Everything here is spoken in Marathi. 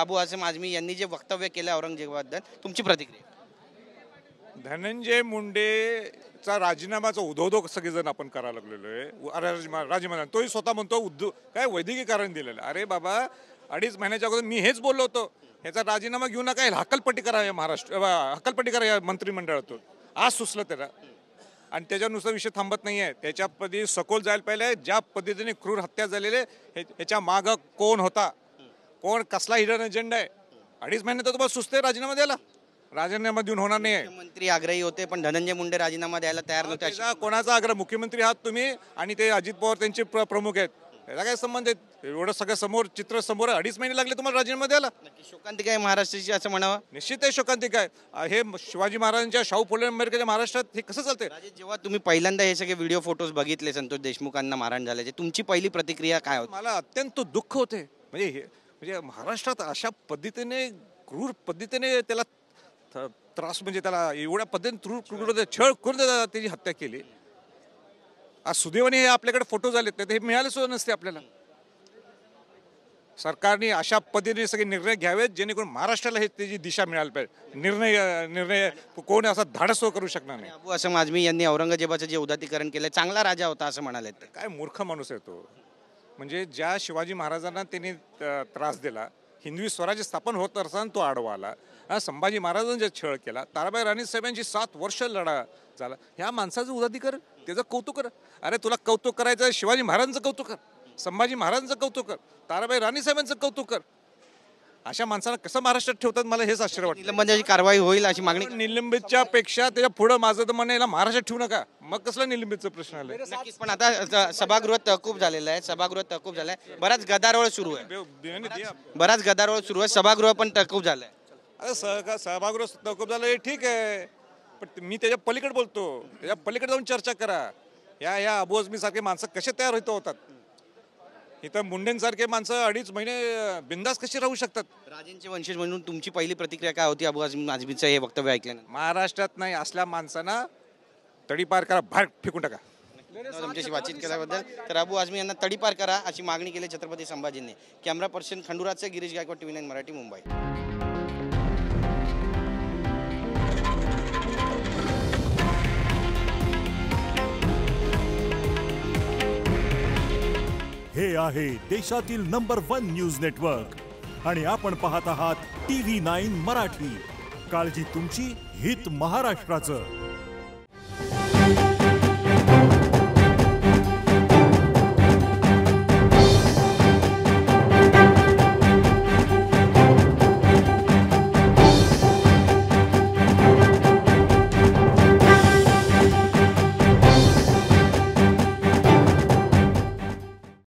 अबू आसिम आझमी यांनी जे वक्तव्य केलं औरंगजेबाबद्दल, तुमची प्रतिक्रिया? धनंजय मुंडेचा राजीनामाचा उद्धव सगळेजण आपण करायला लागलेलो आहे. राजीनामा तोही स्वतः म्हणतो काय वैद्यकीकरण दिलेलं. अरे बाबा, 2.5 महिन्याच्या अगोदर मी हेच बोललो होतो, ह्याचा राजीनामा घेऊ नका, हक्कलपट्टी करा या हक्कलपट्टी करा या मंत्रिमंडळातून. आज सुचलं त्याला आणि त्याच्यानुसार विषय थांबत नाही आहे. त्याच्यापदी सखोल जायला पाहिजे. ज्या पद्धतीने क्रूर हत्या झालेले ह्याच्या मागं कोण होता, कोण कसला हिडन एजेंडा आहे. 2.5 महिन्यात तुम्हाला सुचते राजीनामा द्यायला? राजीनामा देऊन होणार नाही. मुख्यमंत्री आग्रही होते पण धनंजय मुंडे राजीनामा द्यायला तयार नव्हते. कोणाचा आग्रह? मुख्यमंत्री आहात तुम्ही आणि ते अजित पवार त्यांचे प्रमुख आहेत. त्याचा काय संबंध आहे? एवढं सगळं समोर चित्र समोर 2.5 महिने लागले तुम्हाला राजीनामा द्यायला. शोकांतिका आहे महाराष्ट्राची असं म्हणावं. निश्चित आहे शोकांतिका आहे. हे शिवाजी महाराजांच्या, शाहू फुले आंबेडकरच्या महाराष्ट्रात हे कसं चालतंय? जेव्हा तुम्ही पहिल्यांदा हे सगळे व्हिडिओ फोटोज बघितले संतोष देशमुखांना मारहाण झाल्याचे, तुमची पहिली प्रतिक्रिया काय होती? मला अत्यंत दुःख होते. म्हणजे महाराष्ट्रात अशा पद्धतीने क्रूर पद्धतीने त्याला त्रास, म्हणजे त्याला एवढ्या पद्धतीने क्रूर छळ करून त्याची हत्या केली. आज सुदैवाने हे आपल्याकडे फोटो झालेत, नाही तर हे मिळाले सुद्धा नसते आपल्याला. सरकारने अशा पद्धतीने सगळे निर्णय घ्यावेत जेणेकरून महाराष्ट्राला हे त्याची दिशा मिळाली पाहिजे. निर्णय कोण असा धाडस करू शकणार नाही. अबू आसिम आझमी यांनी औरंगजेबाचं जे उदात्तीकरण केलं, चांगला राजा होता असं म्हणाले. काय मूर्ख माणूस आहे तो. म्हणजे ज्या शिवाजी महाराजांना त्यांनी त्रास दिला, हिंदवी स्वराज्य स्थापन होत असताना तो आडवा आला. संभाजी महाराजांनी छळ केला, ताराबाई राणी साहेबांची 7 वर्ष लढा झाला. ह्या माणसाचं उदात्तीकरण, त्याचं कौतुक कर. अरे तुला कौतुक करायचं, शिवाजी महाराजांचं कौतुक कर, संभाजी महाराजांचं कौतुक कर, ताराबाई राणी साहेबांचं कौतुक कर. अशा माणसाला कसं महाराष्ट्रात ठेवतात, मला हेच आश्चर्य वाटतं. निलंबनाची कारवाई होईल अशी मागणी. निलंबितच्या पेक्षा त्याच्या पुढं माझं तर म्हणणं, याला महाराष्ट्रात ठेवू नका. मग कसला निलंबितचा प्रश्न आलाय? नक्कीच. पण आता सभागृहात तहकूब झालेलं आहे, सभागृहात तहकूब झालाय, बराच गदारोळ सुरू आहे, सभागृह पण तहकूब झालंय. अरे सभागृह तहकूब झालं हे ठीक आहे, पण मी त्याच्या पलीकडे बोलतो. त्याच्या पलीकडे जाऊन चर्चा करा. या अबू आझमी सारखे माणसं कसे तयार होतात? इथं मुंडेंसारखे माणसं 2.5 महिने बिंदास कशी राहू शकतात? राजेंचे वंशज म्हणून तुमची पहिली प्रतिक्रिया काय होती अबू आसिम आझमीचं हे वक्तव्य ऐकल्यानंतर? महाराष्ट्रात नाही असल्या माणसांना तडीपार करा, बाहेर फेकून टाका. तुमच्याशी बातचीत केल्याबद्दल. तर अबू आझमी यांना तडीपार करा अशी मागणी केली छत्रपती संभाजींनी. कॅमेरा पर्सन खंडुराचे गिरीश गायकवाड, TV9 मराठी, मुंबई. हे आहे देशातील नंबर 1 न्यूज नेटवर्क आणि आपण पाहत आहात TV9 मराठी. काळजी तुमची, हित महाराष्ट्राचं.